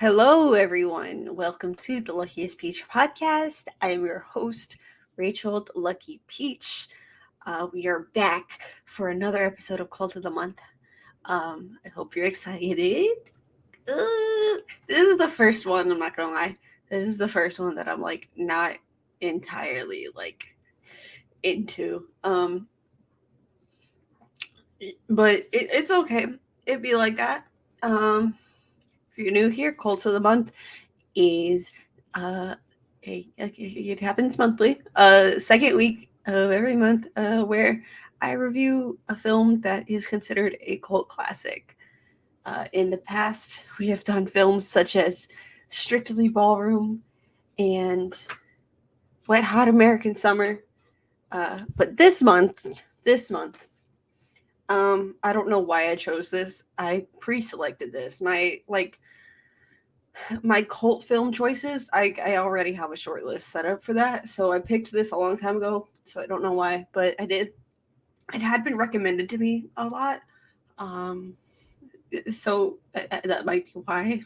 Hello, everyone. Welcome to the Luckiest Peach podcast. I am your host, Rachel the Lucky Peach. We are back for another episode of Cult of the Month. I hope you're excited. This is the first one, I'm not gonna lie. This is the first one that I'm not entirely into. But it's okay. It'd be like that. If you're new here, Cult of the Month is it happens monthly, second week of every month, where I review a film that is considered a cult classic. In the past, we have done films such as Strictly Ballroom and Wet Hot American Summer. But this month, I don't know why I chose this. I pre-selected this. My cult film choices, I already have a short list set up for that. So I picked this a long time ago. So I don't know why, but I did. It had been recommended to me a lot. Um, so that might be why.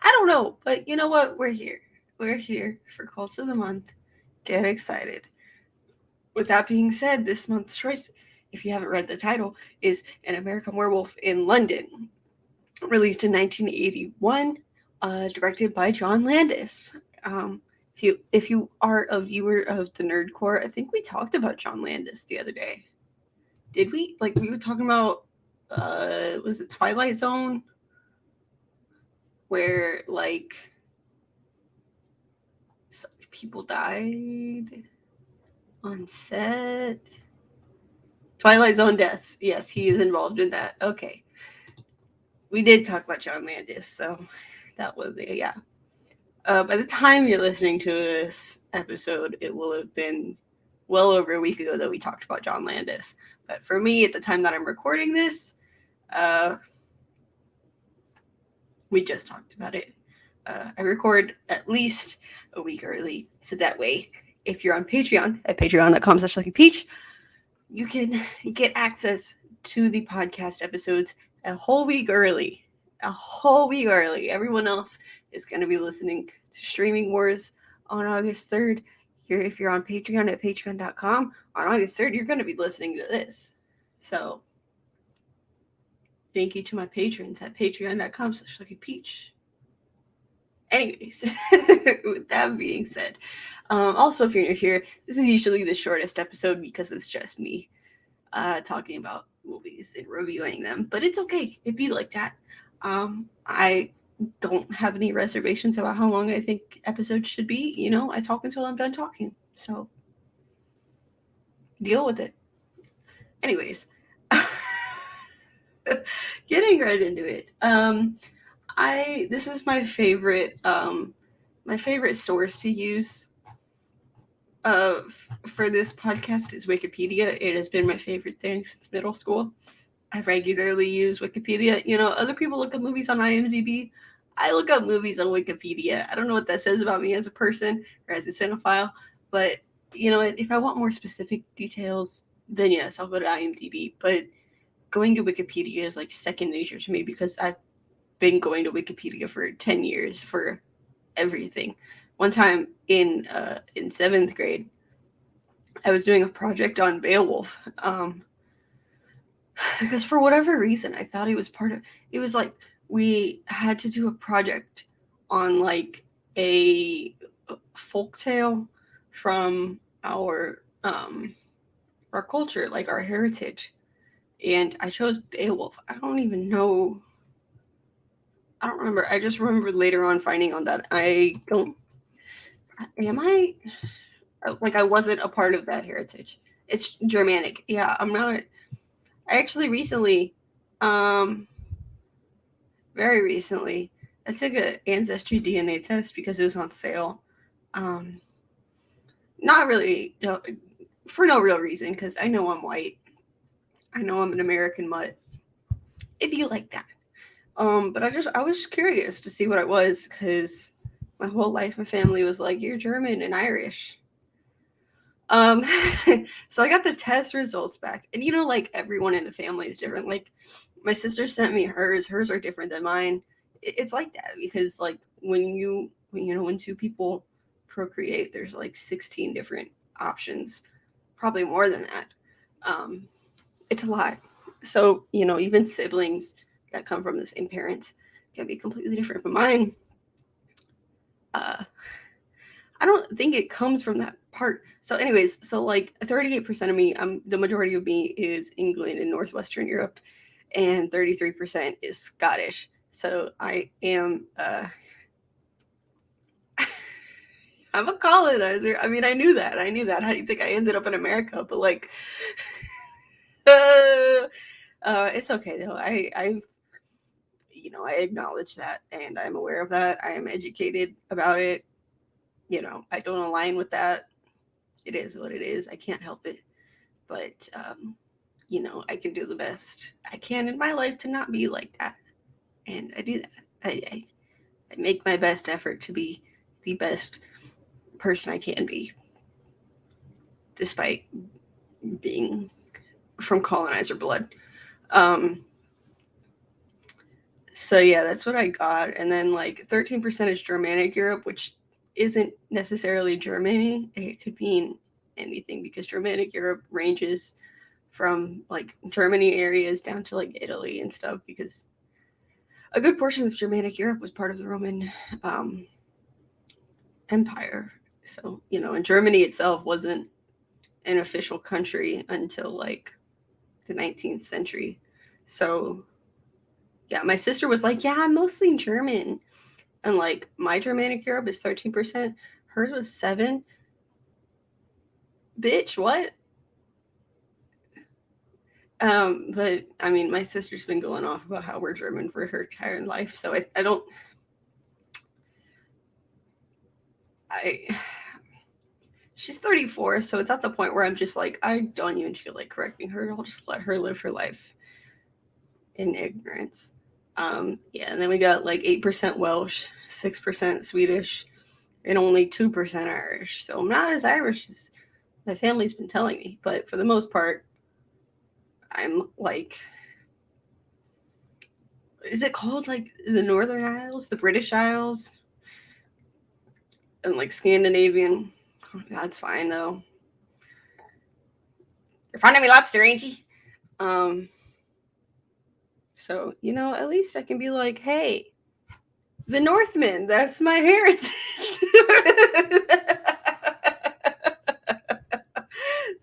I don't know, but you know what? We're here. We're here for Cults of the Month. Get excited. With that being said, this month's choice, if you haven't read the title, is An American Werewolf in London, released in 1981, directed by John Landis. If you are a viewer of the Nerdcore, I think we talked about John Landis the other day. Did we? We were talking about was it Twilight Zone, where people died on set. Twilight Zone deaths. Yes, he is involved in that. Okay. We did talk about John Landis, so that was yeah. By the time you're listening to this episode, it will have been well over a week ago that we talked about John Landis. But for me, at the time that I'm recording this, we just talked about it. I record at least a week early, so that way, if you're on Patreon at patreon.com/luckypeach, you can get access to the podcast episodes a whole week early. A whole week early. Everyone else is going to be listening to Streaming Wars on August 3rd. If you're on Patreon at patreon.com, on August 3rd, you're going to be listening to this. So, thank you to my patrons at patreon.com/luckypeach. Anyways, with that being said, also, if you're new here, this is usually the shortest episode because it's just me talking about movies and reviewing them, but it's okay. It'd be like that. I don't have any reservations about how long I think episodes should be. I talk until I'm done talking, so deal with it. Anyways, getting right into it. This is my favorite source to use for this podcast is Wikipedia. It has been my favorite thing since middle school. I regularly use Wikipedia. Other people look up movies on IMDb. I look up movies on Wikipedia. I don't know what that says about me as a person or as a cinephile, but if I want more specific details, then yes, I'll go to IMDb. But going to Wikipedia is like second nature to me because I've been going to Wikipedia for 10 years for everything. One time in 7th grade, I was doing a project on Beowulf. Because for whatever reason, I thought it was it was like we had to do a project on a folktale from our culture, our heritage. And I chose Beowulf. I don't remember. I just remember later on finding on that I wasn't a part of that heritage. It's Germanic. Yeah, I'm not. I actually recently, very recently, I took an ancestry DNA test because it was on sale. Not really for no real reason, because I know I'm white. I know I'm an American mutt. It'd be like that. But I was just curious to see what I was, because my whole life my family was like, you're German and Irish. So I got the test results back, and everyone in the family is different. My sister sent me hers are different than mine. it's like that because like when two people procreate, there's like 16 different options, probably more than that. It's a lot. So, even siblings that come from the same parents can be completely different. But mine, I don't think it comes from that part. So anyways, so like 38% of me, the majority of me is England and Northwestern Europe, and 33% is Scottish. So I am I'm a colonizer. I mean, I knew that. How do you think I ended up in America? But like it's okay though. I acknowledge that and I'm aware of that. I am educated about it. I don't align with that. It is what it is. I can't help it. But, I can do the best I can in my life to not be like that. And I do that. I make my best effort to be the best person I can be, despite being from colonizer blood. So yeah, that's what I got. And then like 13% is Germanic Europe, which isn't necessarily Germany. It could mean anything because Germanic Europe ranges from like Germany areas down to like Italy and stuff, because a good portion of Germanic Europe was part of the Roman Empire. So, and Germany itself wasn't an official country until like the 19th century. So yeah, my sister was like, yeah, I'm mostly German. And like my Germanic Europe is 13%. Hers was 7. Bitch, what? But I mean, my sister's been going off about how we're German for her entire life. So I don't, she's 34. So it's at the point where I'm just like, I don't even feel like correcting her. I'll just let her live her life in ignorance. Yeah. And then we got like 8% Welsh, 6% Swedish, and only 2% Irish. So I'm not as Irish as my family's been telling me, but for the most part, I'm like, is it called like the Northern Isles, the British Isles, and like Scandinavian? That's fine though. You're finding me lobster, ain't you? So at least I can be like, hey, the Northmen, that's my heritage.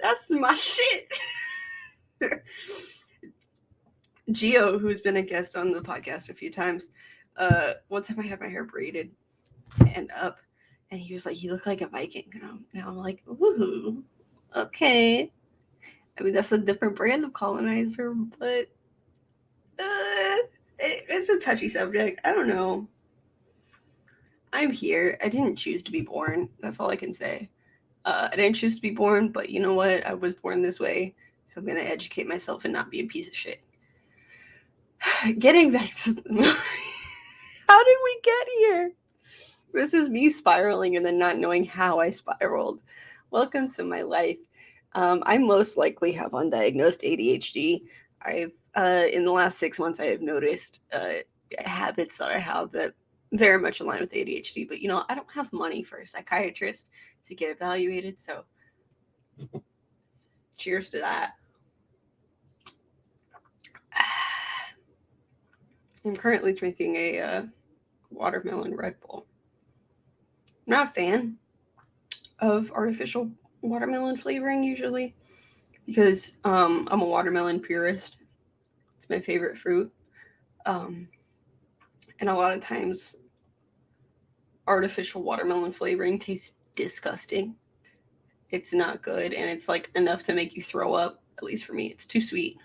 That's my shit. Gio, who's been a guest on the podcast a few times, one time I had my hair braided and up, and he was like, you look like a Viking. And I'm like, ooh, okay. I mean, that's a different brand of colonizer, but it's a touchy subject. I don't know. I'm here. I didn't choose to be born. That's all I can say. I didn't choose to be born, but you know what? I was born this way, so I'm going to educate myself and not be a piece of shit. Getting back to the movie. How did we get here? This is me spiraling and then not knowing how I spiraled. Welcome to my life. I most likely have undiagnosed ADHD. I've in the last 6 months, I have noticed habits that I have that very much align with ADHD. But I don't have money for a psychiatrist to get evaluated. So, cheers to that. I'm currently drinking a watermelon Red Bull. I'm not a fan of artificial watermelon flavoring usually because I'm a watermelon purist. It's my favorite fruit. And a lot of times artificial watermelon flavoring tastes disgusting. It's not good, and it's like enough to make you throw up. At least for me, it's too sweet.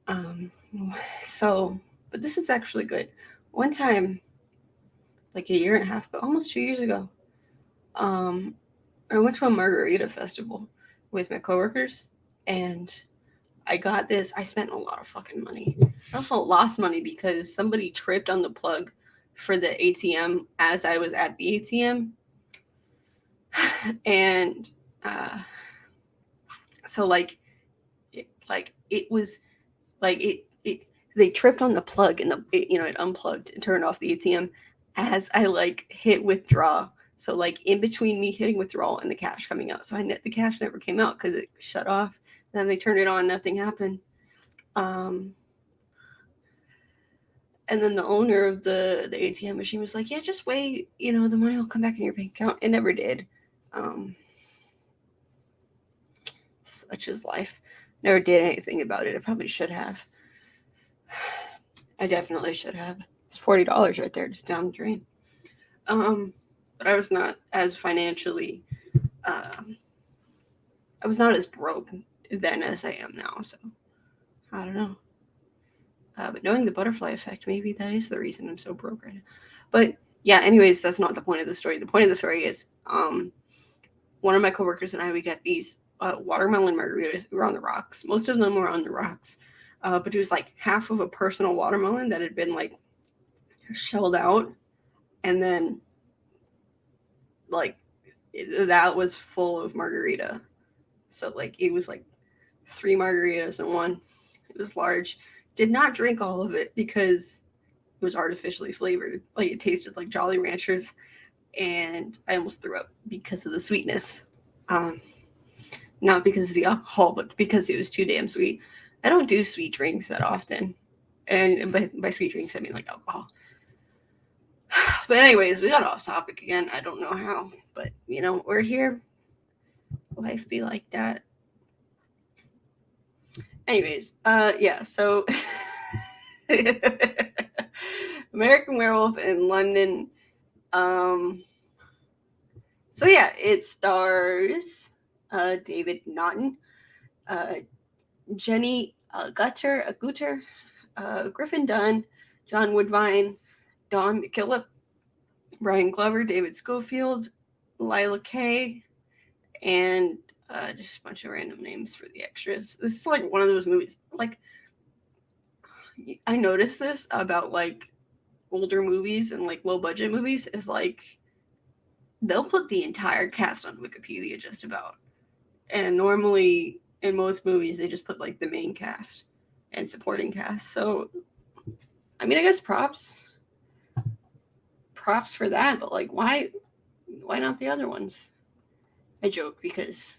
But this is actually good. One time, like a year and a half ago, almost 2 years ago, I went to a margarita festival with my coworkers, and I got this. I spent a lot of fucking money. I also lost money because somebody tripped on the plug for the ATM as I was at the ATM. And so it was like it they tripped on the plug and it unplugged and turned off the ATM as I like hit withdraw. So like in between me hitting withdrawal and the cash coming out. So the cash never came out because it shut off. Then they turned it on, nothing happened. And then the owner of the ATM machine was like, yeah, just wait, the money will come back in your bank account. It never did. Such is life. Never did anything about it. I probably should have. I definitely should have. It's $40 right there, just down the drain. But I was not as financially, I was not as broke then as I am now, so I don't know. But knowing the butterfly effect, maybe that is the reason I'm so broke right now. But yeah, anyways, that's not the point of the story. The point of the story is one of my coworkers and I, we get these watermelon margaritas. We were on the rocks. Most of them were on the rocks. But it was like half of a personal watermelon that had been like shelled out. And then like that was full of margarita. So like it was like 3 margaritas in one. It was large. Did not drink all of it because it was artificially flavored. Like it tasted like Jolly Ranchers, and I almost threw up because of the sweetness. Not because of the alcohol, but because it was too damn sweet. I don't do sweet drinks that often, and by sweet drinks I mean like alcohol. But anyways, we got off topic again. I don't know how, but we're here. Life be like that. Anyways, yeah, so American Werewolf in London. So yeah, it stars David Naughton, Jenny Gutter, Griffin Dunn, John Woodvine, Don McKillop, Brian Glover, David Schofield, Lila Kay, and just a bunch of random names for the extras. This is like one of those movies. Like, I noticed this about like older movies and like low budget movies is like they'll put the entire cast on Wikipedia just about. And normally in most movies they just put like the main cast and supporting cast. So I mean, I guess props for that, but like why not the other ones? I joke because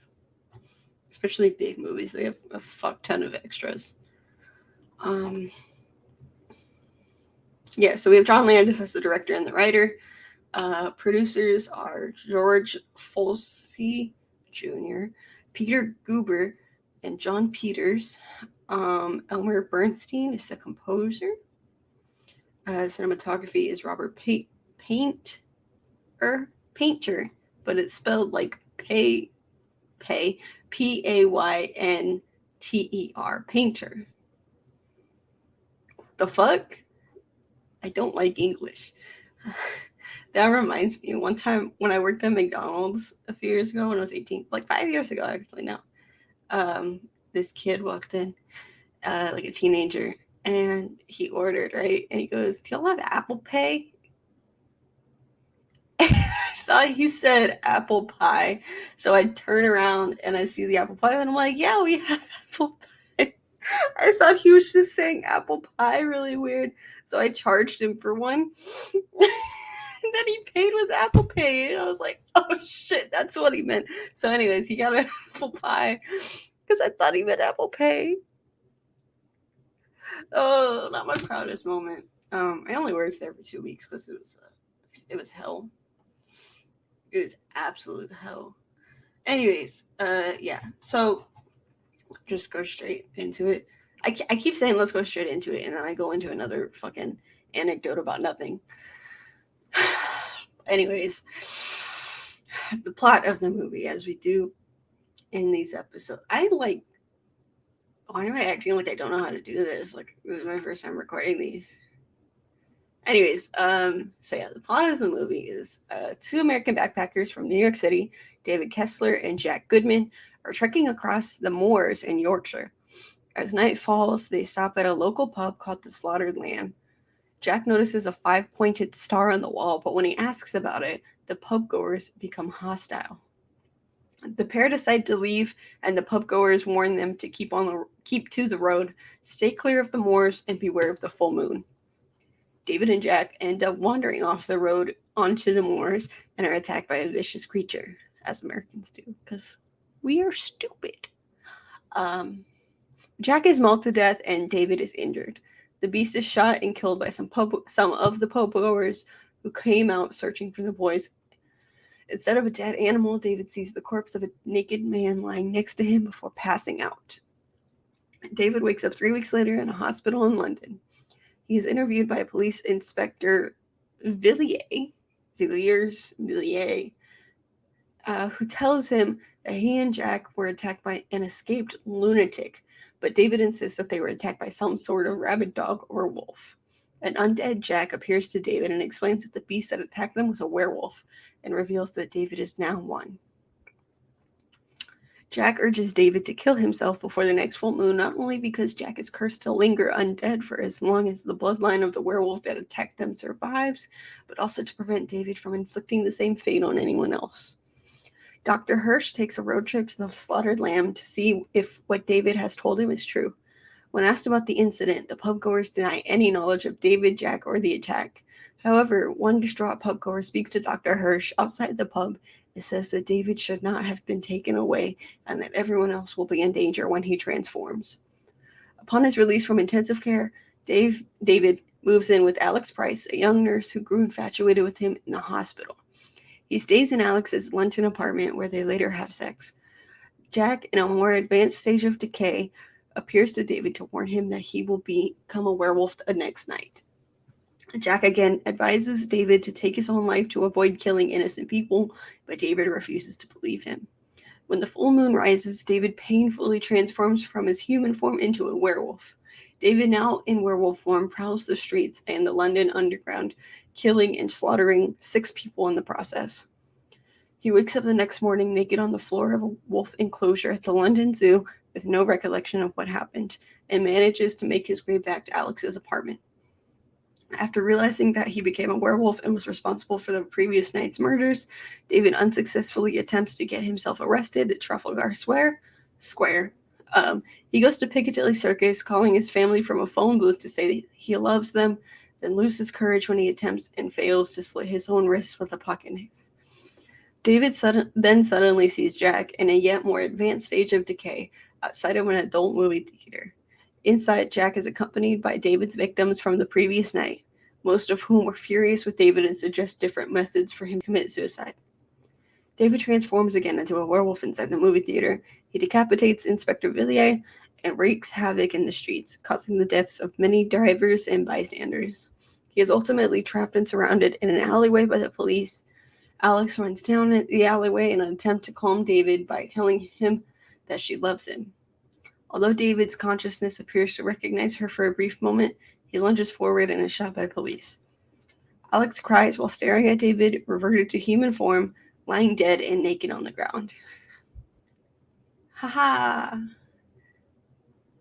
especially big movies, they have a fuck ton of extras. Yeah, so we have John Landis as the director and the writer. Producers are George Folsey Jr., Peter Guber, and John Peters. Elmer Bernstein is the composer. Cinematography is Robert Painter, but it's spelled like Payynter, Painter. The fuck? I don't like English. That reminds me, one time when I worked at McDonald's a few years ago when I was 18, like 5 years ago actually now, this kid walked in, like a teenager, and he ordered, right? And he goes, "Do y'all have Apple Pay?" I thought he said apple pie. So I turn around and I see the apple pie and I'm like, yeah, we have apple pie. I thought he was just saying apple pie, really weird. So I charged him for one. And then he paid with Apple Pay. And I was like, oh shit, that's what he meant. So anyways, he got an apple pie because I thought he meant Apple Pay. Oh, not my proudest moment. I only worked there for 2 weeks because it was hell. It was absolute hell. Anyways, yeah. So just go straight into it. I keep saying let's go straight into it, and then I go into another fucking anecdote about nothing. Anyways, the plot of the movie, as we do in these episodes. Why am I acting like I don't know how to do this? Like, this is my first time recording these. Anyways, so yeah, the plot of the movie is 2 American backpackers from New York City, David Kessler and Jack Goodman, are trekking across the moors in Yorkshire. As night falls, they stop at a local pub called the Slaughtered Lamb. Jack notices a 5-pointed star on the wall, but when he asks about it, the pub goers become hostile. The pair decide to leave, and the pub goers warn them to keep to the road, stay clear of the moors, and beware of the full moon. David and Jack end up wandering off the road onto the moors and are attacked by a vicious creature, as Americans do, because we are stupid. Um, Jack is mauled to death, and David is injured. The beast is shot and killed by some of the pub goers who came out searching for the boys. Instead of a dead animal, David sees the corpse of a naked man lying next to him before passing out. David wakes up 3 weeks later in a hospital in London. He is interviewed by police inspector Villiers, who tells him that he and Jack were attacked by an escaped lunatic, but David insists that they were attacked by some sort of rabid dog or wolf. An undead Jack appears to David and explains that the beast that attacked them was a werewolf, and reveals that David is now one. Jack urges David to kill himself before the next full moon, not only because Jack is cursed to linger undead for as long as the bloodline of the werewolf that attacked them survives, but also to prevent David from inflicting the same fate on anyone else. Dr. Hirsch takes a road trip to the slaughtered lamb to see if what David has told him is true. When asked about the incident, the pubgoers deny any knowledge of David, Jack, or the attack. However, one distraught pubgoer speaks to Dr. Hirsch outside the pub and says that David should not have been taken away and that everyone else will be in danger when he transforms. Upon his release from intensive care, David moves in with Alex Price, a young nurse who grew infatuated with him in the hospital. He stays in Alex's London apartment where they later have sex. Jack, in a more advanced stage of decay, appears to David to warn him that he will become a werewolf the next night. Jack again advises David to take his own life to avoid killing innocent people, but David refuses to believe him. When the full moon rises, David painfully transforms from his human form into a werewolf. David, now in werewolf form, prowls the streets and the London underground, killing and slaughtering 6 people in the process. He wakes up the next morning naked on the floor of a wolf enclosure at the London Zoo with no recollection of what happened, and manages to make his way back to Alex's apartment. After realizing that he became a werewolf and was responsible for the previous night's murders, David unsuccessfully attempts to get himself arrested at Trafalgar Square. He goes to Piccadilly Circus, calling his family from a phone booth to say he loves them, then loses courage when he attempts and fails to slit his own wrists with a pocket knife. David then suddenly sees Jack in a yet more advanced stage of decay outside of an adult movie theater. Inside, Jack is accompanied by David's victims from the previous night, most of whom were furious with David and suggest different methods for him to commit suicide. David transforms again into a werewolf inside the movie theater. He decapitates Inspector Villiers and wreaks havoc in the streets, causing the deaths of many drivers and bystanders. He is ultimately trapped and surrounded in an alleyway by the police. Alex runs down the alleyway in an attempt to calm David by telling him that she loves him. Although David's consciousness appears to recognize her for a brief moment, he lunges forward and is shot by police. Alex cries while staring at David, reverted to human form, lying dead and naked on the ground. Haha!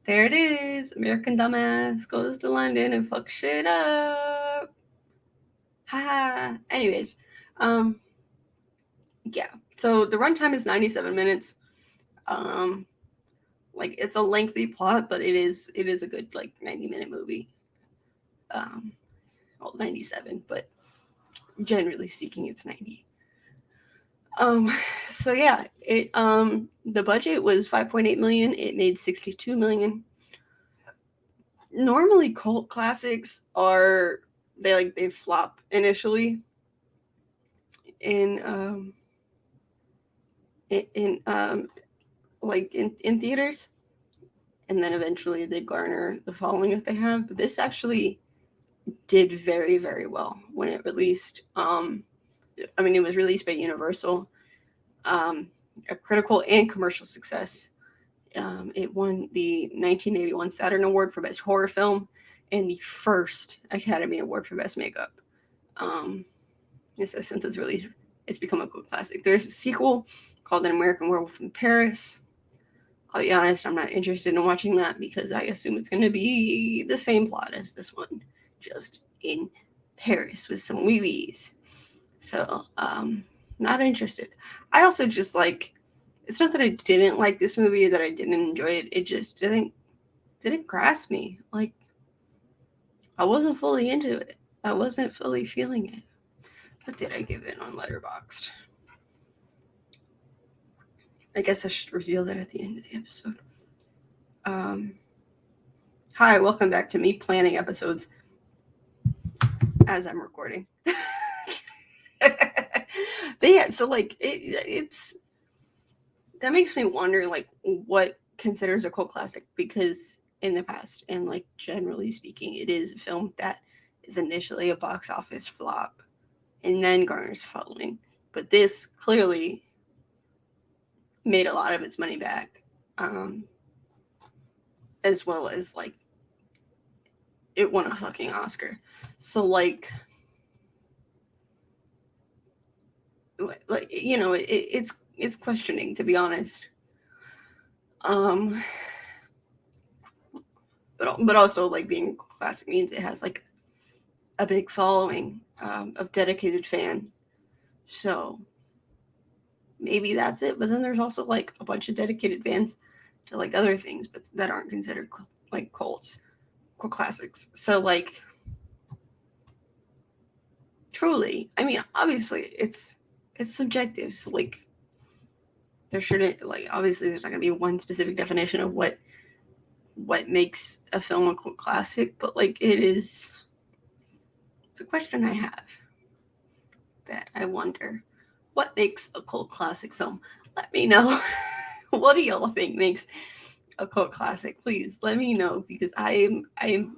There it is! American dumbass goes to London and fucks shit up! Haha! Anyways, yeah. So the runtime is 97 minutes. Like, it's a lengthy plot, but it is a good 90-minute movie. Well, 97, but generally speaking, it's 90. So yeah, it the budget was $5.8 million. It made $62 million. Normally, cult classics they flop initially in theaters, and then eventually they garner the following that they have. But this actually did very, very well when it released. It was released by Universal, a critical and commercial success. It won the 1981 Saturn Award for Best Horror Film and the first Academy Award for Best Makeup. Since its release, it's become a cult classic. There's a sequel called An American Werewolf in Paris. I'll be honest, I'm not interested in watching that because I assume it's going to be the same plot as this one, just in Paris with some wee-wees. So, not interested. I also just like It's not that I didn't like this movie or that I didn't enjoy it. It just didn't grasp me. Like, I wasn't fully into it. I wasn't fully feeling it. What did I give it on Letterboxd? I guess I should reveal that at the end of the episode. Hi, welcome back to me planning episodes as I'm recording. But yeah, so like it's that makes me wonder like what considers a cult classic, because in the past, and like generally speaking, it is a film that is initially a box office flop and then garners following. But this clearly made a lot of its money back, as well as like it won a fucking Oscar. So like you know, it's questioning, to be honest. But also like being classic means it has like a big following of dedicated fans. So maybe that's it. But then there's also like a bunch of dedicated fans to like other things, but that aren't considered like cult classics. So like, truly, I mean, obviously it's subjective. So like, there shouldn't, like, obviously there's not gonna be one specific definition of what makes a film a cult classic, but like it's a question I have, that I wonder, what makes a cult classic film? Let me know. What do y'all think makes a cult classic? Please let me know, because I am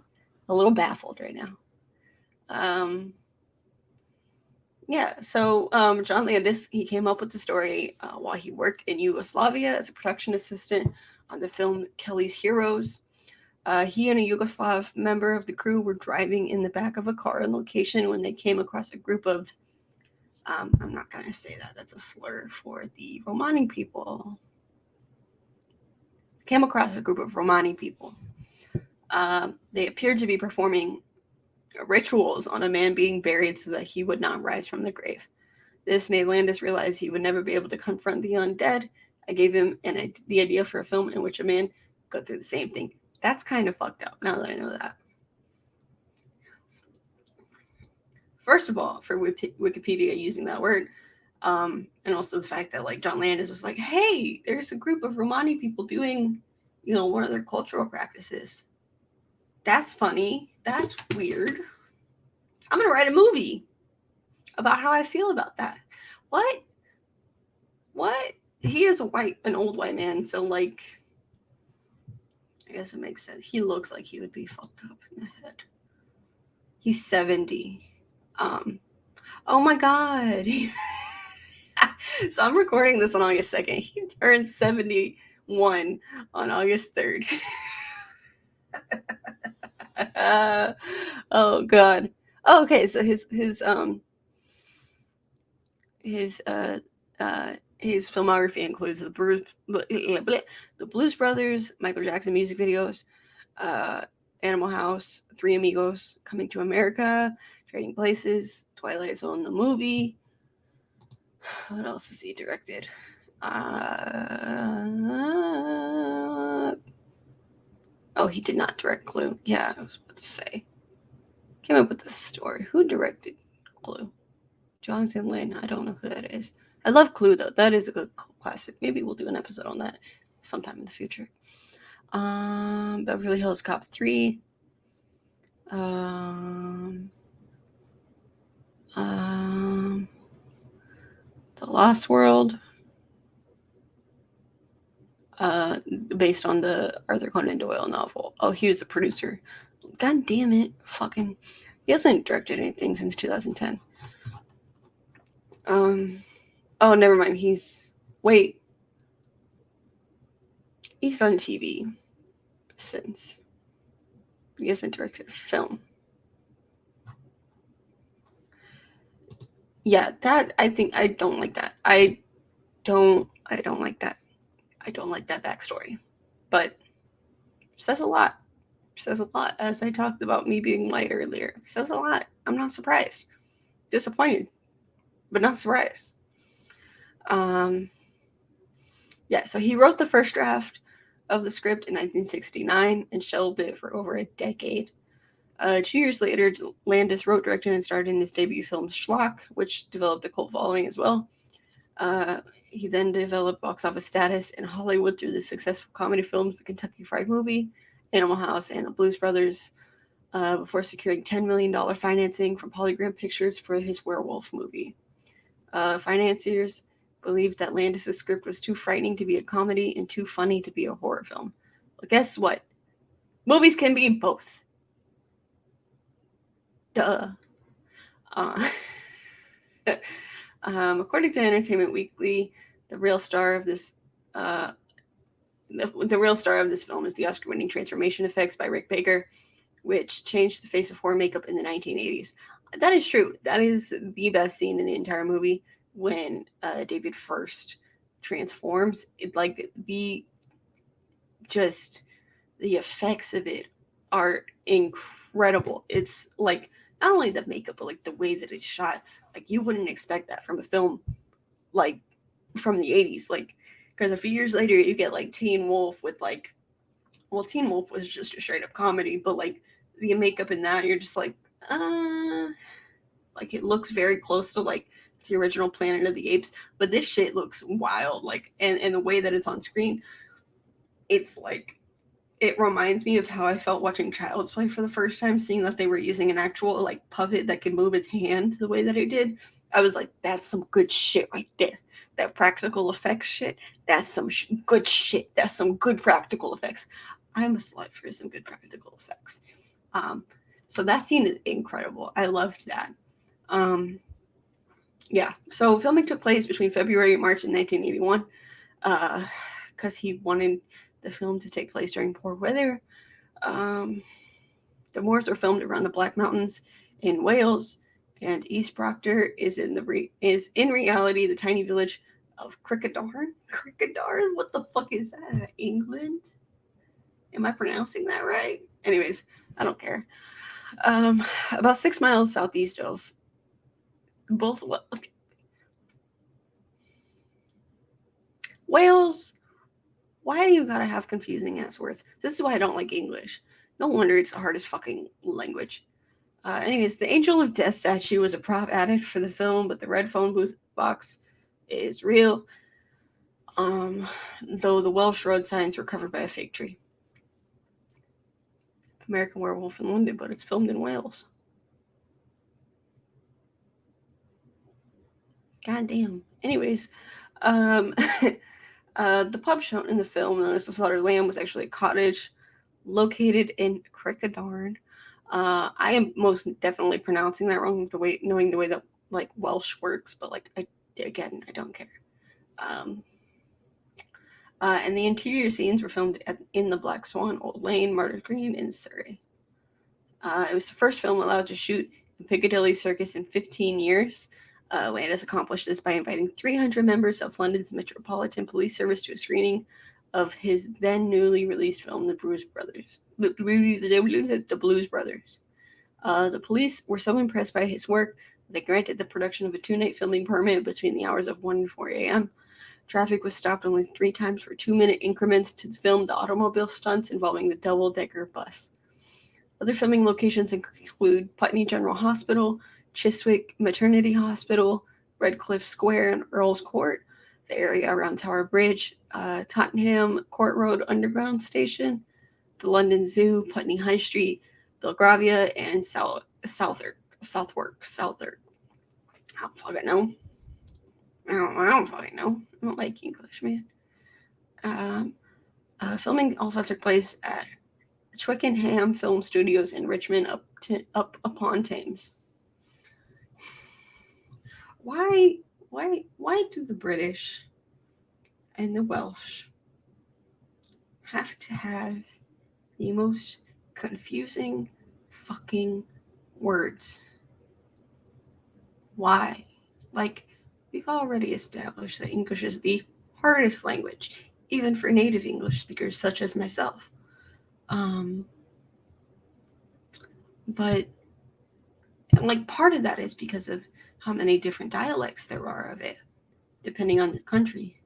a little baffled right now. Yeah, so John Landis, he came up with the story while he worked in Yugoslavia as a production assistant on the film Kelly's Heroes. He and a Yugoslav member of the crew were driving in the back of a car on location when they came across a group of, I'm not going to say that, that's a slur for the Romani people. Came across a group of Romani people. They appeared to be performing rituals on a man being buried so that he would not rise from the grave. This made Landis realize he would never be able to confront the undead. I gave him the idea for a film in which a man go through the same thing. That's kind of fucked up, now that I know that. First of all, for Wikipedia using that word, and also the fact that like John Landis was like, hey, there's a group of Romani people doing, you know, one of their cultural practices. That's funny. That's weird. I'm gonna write a movie about how I feel about that. What? He is an old white man, so like, I guess it makes sense. He looks like he would be fucked up in the head. He's 70. Oh my god. So I'm recording this on August 2nd. He turned 71 on August 3rd. Oh god. Oh, okay, so his filmography includes the Blues Brothers, Michael Jackson music videos, Animal House, Three Amigos, Coming to America, Trading Places, Twilight Zone the movie. What else has he directed? Oh, he did not direct Clue. Yeah, I was about to say. Came up with this story. Who directed Clue? Jonathan Lynn. I don't know who that is. I love Clue, though. That is a good classic. Maybe we'll do an episode on that sometime in the future. Beverly Hills Cop 3. The Lost World. Based on the Arthur Conan Doyle novel. Oh, he was a producer. God damn it. Fucking. He hasn't directed anything since 2010. Oh, never mind. He's done TV since. He hasn't directed a film. Yeah, that, I think, I don't like that. I don't like that. I don't like that backstory. But says a lot. Says a lot. As I talked about me being white earlier. Says a lot. I'm not surprised. Disappointed, but not surprised. Yeah, so he wrote the first draft of the script in 1969 and shelved it for over a decade. 2 years later, Landis wrote, directed, and starred in his debut film Schlock, which developed a cult following as well. He then developed box office status in Hollywood through the successful comedy films The Kentucky Fried Movie, Animal House, and The Blues Brothers, before securing $10 million financing from Polygram Pictures for his werewolf movie. Financiers believed that Landis' script was too frightening to be a comedy and too funny to be a horror film. Well, guess what? Movies can be both. Duh. According to Entertainment Weekly, the real star of this the real star of this film is the Oscar-winning transformation effects by Rick Baker, which changed the face of horror makeup in the 1980s. That is true. That is the best scene in the entire movie when David first transforms. It like the effects of it are incredible. It's like not only the makeup, but like the way that it's shot. Like you wouldn't expect that from a film like from the 80s. Like because a few years later you get like Teen Wolf with like, well, Teen Wolf was just a straight up comedy, but like the makeup in that, you're just like it looks very close to like the original Planet of the Apes, but this shit looks wild. Like and the way that it's on screen, it's like it reminds me of how I felt watching Child's Play for the first time, seeing that they were using an actual like puppet that could move its hand the way that it did. I was like, that's some good shit right there. That practical effects shit, that's some good shit. That's some good practical effects. I'm a slut for some good practical effects. So that scene is incredible. I loved that. Yeah. So filming took place between February and March in 1981, because he wanted the film to take place during poor weather. The moors were filmed around the Black Mountains in Wales, and East Proctor is in reality the tiny village of Crickadarn. Crickadarn? What the fuck is that? England? Am I pronouncing that right? Anyways, I don't care. About 6 miles southeast of both Wales. Why do you gotta have confusing ass words? This is why I don't like English. No wonder it's the hardest fucking language. Anyways, the Angel of Death statue was a prop added for the film, but the red phone booth box is real. Though the Welsh road signs were covered by a fake tree. American Werewolf in London, but it's filmed in Wales. God damn. Anyways, the pub shown in the film, known as the Slaughtered Lamb, was actually a cottage located in Crickadarn. I am most definitely pronouncing that wrong, knowing the way that like Welsh works, but like I don't care. And the interior scenes were filmed in the Black Swan, Old Lane, Martyrs Green, in Surrey. It was the first film allowed to shoot in Piccadilly Circus in 15 years. Landis accomplished this by inviting 300 members of London's Metropolitan Police Service to a screening of his then newly released film, The Blues Brothers. The Blues Brothers. The police were so impressed by his work that they granted the production of a 2-night filming permit between the hours of 1 and 4 a.m. Traffic was stopped only 3 times for 2-minute increments to film the automobile stunts involving the double-decker bus. Other filming locations include Putney General Hospital, Chiswick Maternity Hospital, Redcliffe Square and Earl's Court, the area around Tower Bridge, Tottenham Court Road Underground Station, the London Zoo, Putney High Street, Belgravia, and Southwark. I don't fucking know. I don't fucking know. I don't like English, man. Filming also took place at Twickenham Film Studios in Richmond, up upon Thames. Why do the British and the Welsh have to have the most confusing fucking words? Why? Like, we've already established that English is the hardest language, even for native English speakers such as myself. But like part of that is because of how many different dialects there are of it, depending on the country.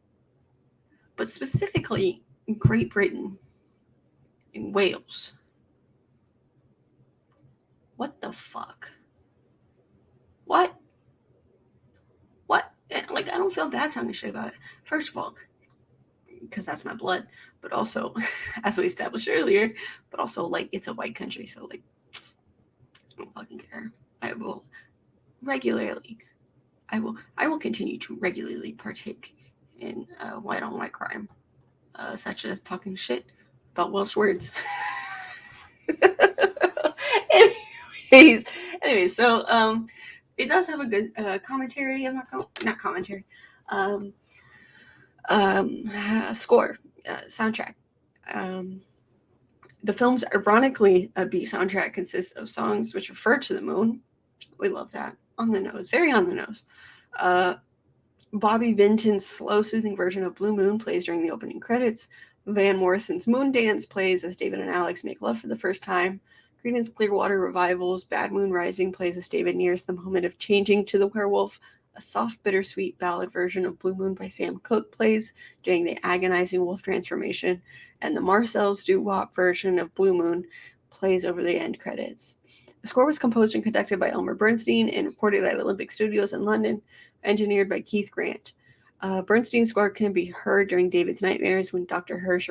but specifically in Great Britain and Wales. What the fuck? What? Like, I don't feel bad talking shit about it. First of all, because that's my blood, but also, as we established earlier, but also, like, it's a white country, so, like, I don't fucking care. I will continue to regularly partake in white on white crime, such as talking shit about Welsh words. anyways, so it does have a good commentary. I'm not commentary. Score, soundtrack. The film's ironically upbeat soundtrack consists of songs which refer to the moon. We love that. On the nose, very on the nose. Bobby Vinton's slow, soothing version of Blue Moon plays during the opening credits. Van Morrison's Moon Dance plays as David and Alex make love for the first time. Creedence Clearwater Revival's Bad Moon Rising plays as David nears the moment of changing to the werewolf. A soft, bittersweet ballad version of Blue Moon by Sam Cooke plays during the agonizing wolf transformation. And the Marcel's doo-wop version of Blue Moon plays over the end credits. The score was composed and conducted by Elmer Bernstein and recorded at Olympic Studios in London, engineered by Keith Grant. Bernstein's score can be heard during David's nightmares when Dr. Hirsch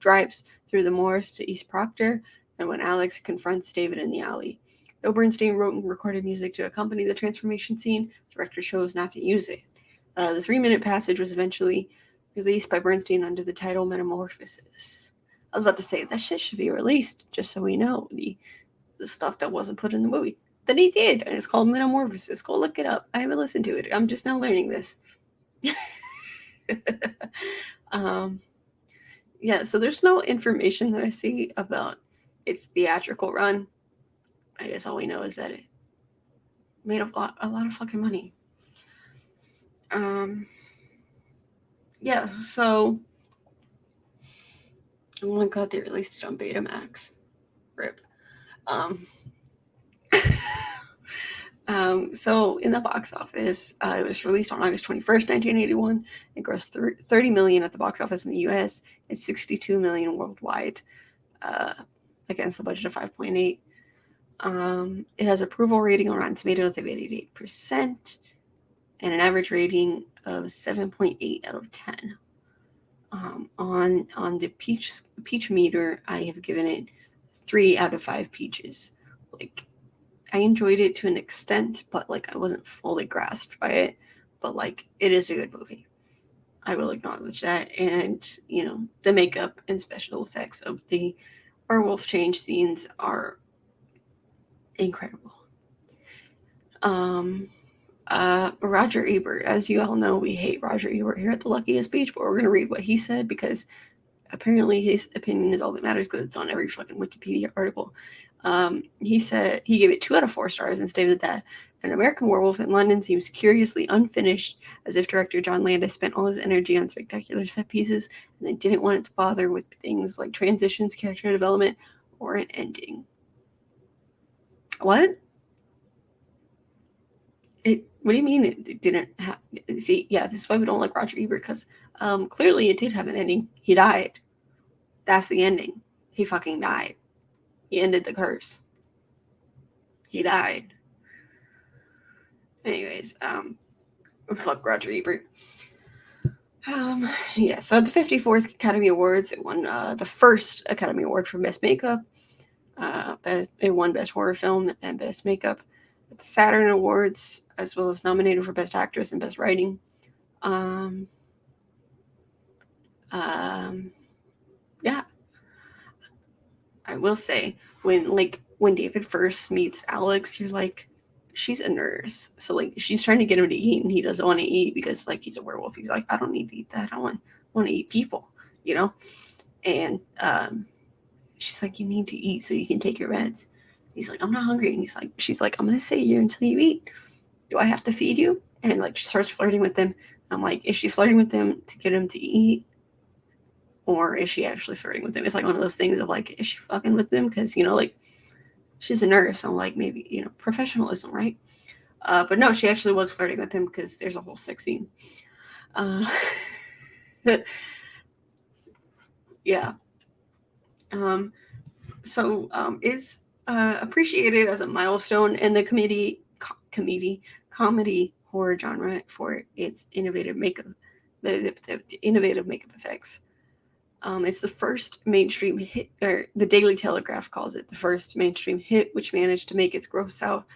drives through the moors to East Proctor, and when Alex confronts David in the alley. Though Bernstein wrote and recorded music to accompany the transformation scene, the director chose not to use it. The 3-minute passage was eventually released by Bernstein under the title Metamorphosis. I was about to say, that shit should be released, just so we know the stuff that wasn't put in the movie. Then he did, and it's called Metamorphosis. Go look it up. I haven't listened to it. I'm just now learning this. Yeah, so there's no information that I see about its theatrical run. I guess all we know is that it made a lot of fucking money. Yeah, so oh my god, they released it on Betamax. RIP. So in the box office, it was released on August 21st, 1981. It grossed $30 million at the box office in the US and $62 million worldwide, against a budget of $5.8 million. It has approval rating on Rotten Tomatoes of 88% and an average rating of 7.8 out of 10. On the peach meter, I have given it 3 out of 5 peaches. Like, I enjoyed it to an extent, but like I wasn't fully grasped by it. But like, it is a good movie. I will acknowledge that. And you know, the makeup and special effects of the werewolf change scenes are incredible. Roger Ebert, as you all know, we hate Roger Ebert here at the Luckiest Peach, but we're going to read what he said because apparently his opinion is all that matters because it's on every fucking Wikipedia article. He said he gave it 2 out of 4 stars and stated that An American Werewolf in London seems curiously unfinished, as if director John Landis spent all his energy on spectacular set pieces and then didn't want it to bother with things like transitions, character development, or an ending. What? What do you mean it didn't have? See, yeah, this is why we don't like Roger Ebert, because clearly it did have an ending. He died. That's the ending. He fucking died. He ended the curse. He died. Anyways, fuck Roger Ebert. Yeah, so at the 54th Academy Awards, it won the first Academy Award for Best Makeup. It won Best Horror Film and Best Makeup at the Saturn Awards, as well as nominated for Best Actress and Best Writing. Yeah. I will say, when David first meets Alex, you're like, she's a nurse. So like she's trying to get him to eat and he doesn't want to eat because like he's a werewolf. He's like, I don't need to eat that. I want to eat people, you know? And she's like, you need to eat so you can take your meds. He's like, I'm not hungry. And she's like, I'm gonna sit here until you eat. Do I have to feed you? And like she starts flirting with him. I'm like, is she flirting with him to get him to eat? Or is she actually flirting with him? It's like one of those things of like, is she fucking with him? Because, you know, like, she's a nurse. So like, maybe, you know, professionalism, right? But no, she actually was flirting with him because there's a whole sex scene. Yeah. Is appreciated as a milestone in the comedy horror genre for its innovative makeup, the innovative makeup effects. It's the first mainstream hit, or the Daily Telegraph calls it the first mainstream hit, which managed to make its gross out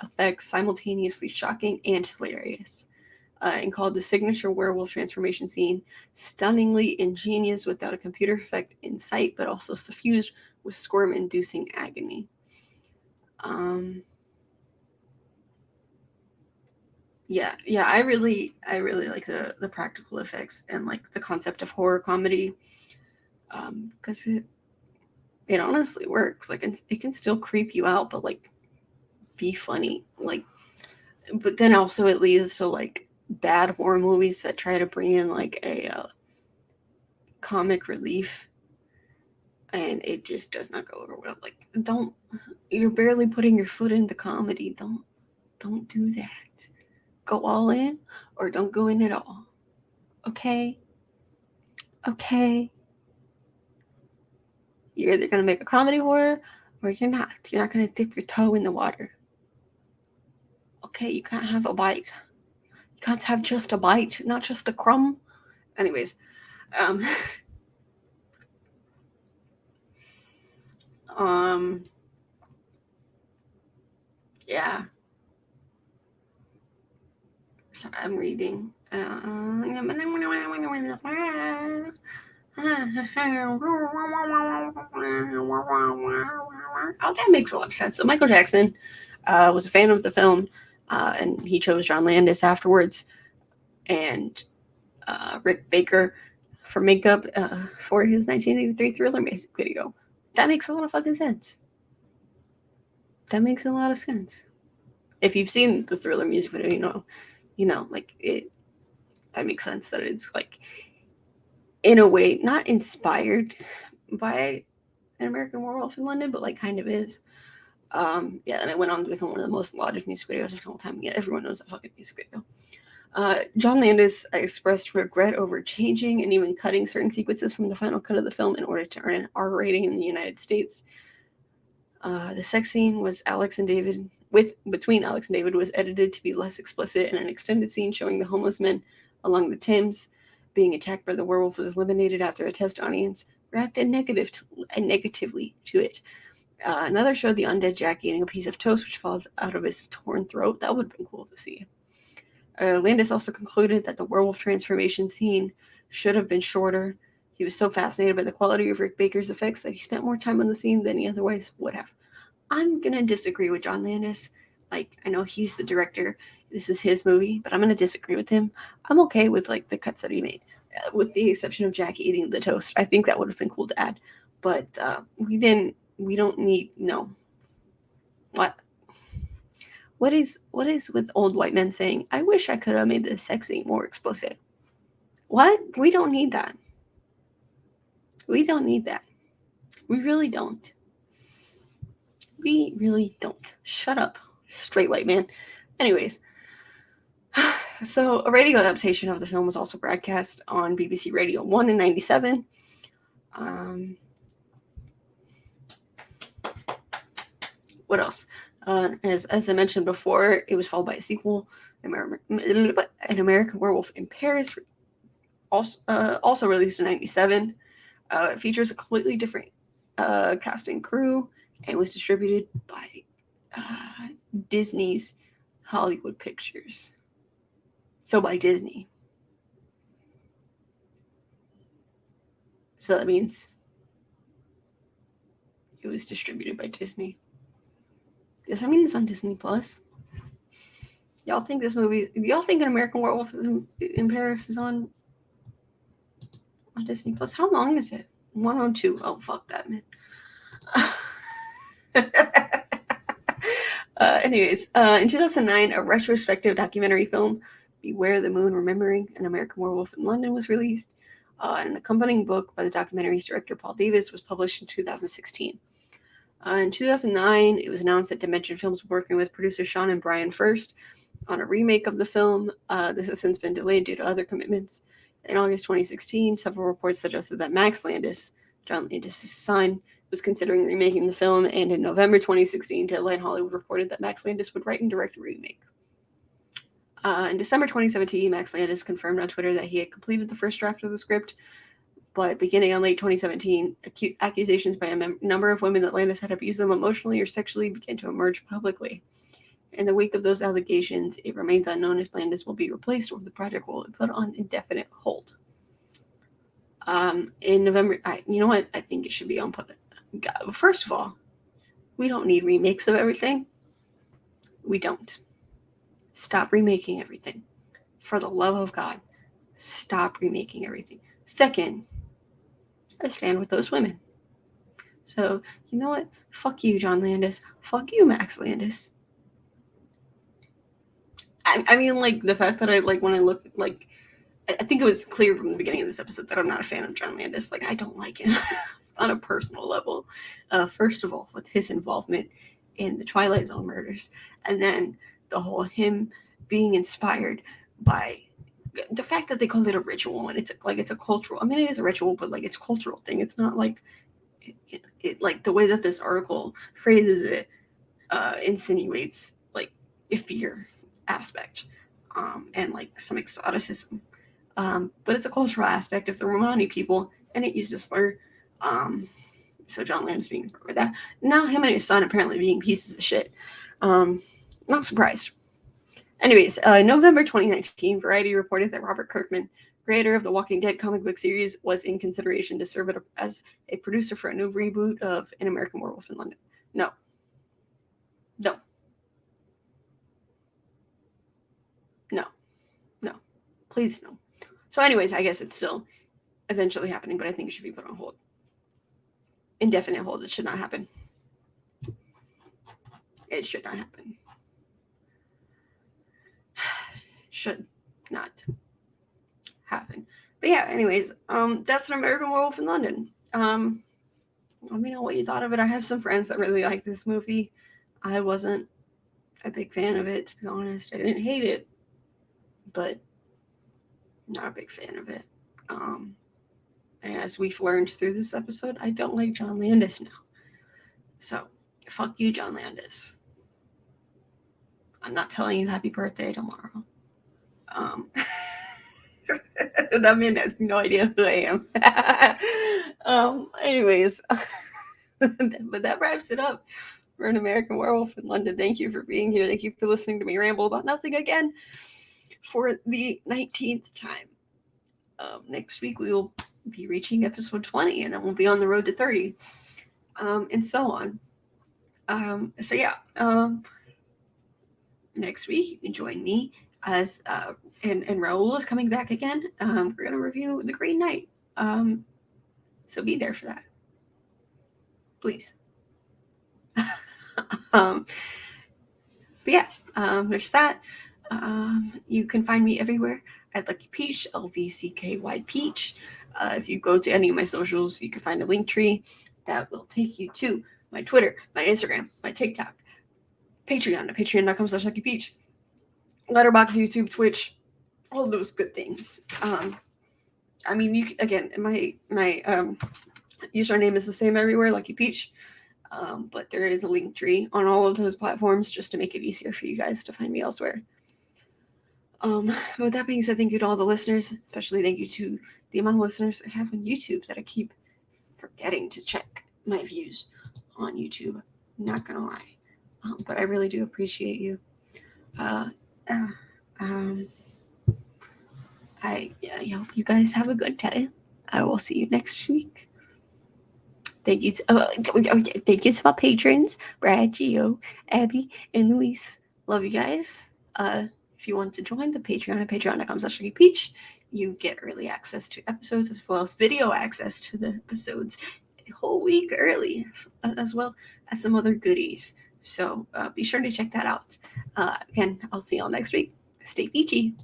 effects simultaneously shocking and hilarious. And called the signature werewolf transformation scene stunningly ingenious without a computer effect in sight, but also suffused with squirm-inducing agony. Um, yeah, I really like the practical effects and like the concept of horror comedy, because it honestly works. Like it can still creep you out, but like be funny. Like, but then also it leads to like bad horror movies that try to bring in like a comic relief, and it just does not go over well. Like, don't you're barely putting your foot in the comedy. Don't do that. Go all in or don't go in at all. Okay? Okay. You're either gonna make a comedy horror or you're not. You're not gonna dip your toe in the water. Okay, you can't have a bite. You can't have just a bite, not just a crumb. Anyways, um um yeah. So I'm reading. Oh, that makes a lot of sense. So Michael Jackson was a fan of the film, and he chose John Landis afterwards, and Rick Baker for makeup for his 1983 Thriller music video. That makes a lot of fucking sense. That makes a lot of sense. If you've seen the Thriller music video, like it. That makes sense that it's like, in a way, not inspired by an American Werewolf in London, but like kind of is. Yeah, and it went on to become one of the most lauded music videos of all time. Yeah, everyone knows that fucking music video. John Landis expressed regret over changing and even cutting certain sequences from the final cut of the film in order to earn an R rating in the United States. The sex scene was between Alex and David was edited to be less explicit, and an extended scene showing the homeless men along the Thames being attacked by the werewolf was eliminated after a test audience reacted negatively to it. Another showed the undead Jack eating a piece of toast which falls out of his torn throat. That would have been cool to see. Landis also concluded that the werewolf transformation scene should have been shorter. He was so fascinated by the quality of Rick Baker's effects that he spent more time on the scene than he otherwise would have. I'm gonna disagree with John Landis. Like, I know he's the director. This is his movie, but I'm gonna disagree with him. I'm okay with like the cuts that he made, with the exception of Jack eating the toast. I think that would have been cool to add, but we didn't. We don't need no. What? What is with old white men saying, I wish I could have made this sex scene more explicit? What? We don't need that. We don't need that. We really don't. We really don't. Shut up, straight white man. Anyways, so a radio adaptation of the film was also broadcast on BBC Radio 1 in 97. What else? As I mentioned before, it was followed by a sequel, An American Werewolf in Paris, also released in 97. It features a completely different cast and crew and was distributed by Disney's Hollywood Pictures. So by Disney. So that means it was distributed by Disney. Does that mean it's on Disney Plus? Y'all think this movie? Y'all think An American Werewolf in Paris is on Disney Plus? How long is it? 102. Oh, fuck that, man. Anyways, in 2009, a retrospective documentary film, Beware the Moon Remembering an American Werewolf in London, was released. And an accompanying book by the documentary's director, Paul Davis, was published in 2016. In 2009, it was announced that Dimension Films was working with producers Sean and Brian First on a remake of the film. This has since been delayed due to other commitments. In August 2016, several reports suggested that Max Landis John Landis' son, was considering remaking the film, and in November 2016, Deadline Hollywood reported that Max Landis would write and direct a remake. In December 2017, Max Landis confirmed on Twitter that he had completed the first draft of the script, but beginning on late 2017, accusations by a number of women that Landis had abused them emotionally or sexually began to emerge publicly. In the wake of those allegations, it remains unknown if Landis will be replaced or if the project will be put on indefinite hold. In November, you know what? I think it should be on put. First of all, we don't need remakes of everything. We don't. Stop remaking everything. For the love of God, stop remaking everything. Second, I stand with those women. So, you know what? Fuck you, John Landis. Fuck you, Max Landis. I mean, like, the fact that when I look, like, I think it was clear from the beginning of this episode that I'm not a fan of John Landis. Like, I don't like him on a personal level. First of all, with his involvement in the Twilight Zone murders, and then the whole him being inspired by the fact that they call it a ritual, and it's a cultural. I mean, it is a ritual, but like it's a cultural thing. It's not like it like the way that this article phrases it insinuates like a fear aspect, and like some exoticism. But it's a cultural aspect of the Romani people, and it uses slur. So John Landis being inspired by that. Now him and his son apparently being pieces of shit. Not surprised. Anyways, November 2019, Variety reported that Robert Kirkman, creator of the Walking Dead comic book series, was in consideration to serve as a producer for a new reboot of An American Werewolf in London. No. Please no. So anyways, I guess it's still eventually happening, but I think it should be put on hold. Indefinite hold. It should not happen. It should not happen. Should not happen. But yeah, anyways, that's An American Werewolf in London. Let me know what you thought of it. I have some friends that really like this movie. I wasn't a big fan of it, to be honest. I didn't hate it, but not a big fan of it. And as we've learned through this episode, I don't like John Landis now. So, fuck you, John Landis. I'm not telling you happy birthday tomorrow. That man has no idea who I am. Anyways, but that wraps it up for An American Werewolf in London. Thank you for being here. Thank you for listening to me ramble about nothing again for the 19th time. Next week we will be reaching episode 20, and then we'll be on the road to 30, and so on. So yeah, next week you can join me as and Raul is coming back again. We're gonna review The Green Knight. So be there for that, please. But yeah, there's that. You can find me everywhere at Lucky Peach, LVCKY Peach. If you go to any of my socials, you can find a link tree that will take you to my Twitter, my Instagram, my TikTok, Patreon, patreon.com/LuckyPeach, Letterboxd, YouTube, Twitch, all those good things. I mean, you again, my username is the same everywhere, Lucky Peach. But there is a link tree on all of those platforms just to make it easier for you guys to find me elsewhere. With that being said, thank you to all the listeners, especially thank you to the amount of listeners I have on YouTube that I keep forgetting to check my views on YouTube. Not gonna lie, but I really do appreciate you. I hope you guys have a good day. I will see you next week. Thank you to my patrons, Brad, Gio, Abby, and Luis. Love you guys. If you want to join the Patreon at patreon.com/LuckyPeach, you get early access to episodes as well as video access to the episodes a whole week early, as well as some other goodies. So be sure to check that out. Again, I'll see y'all next week. Stay peachy.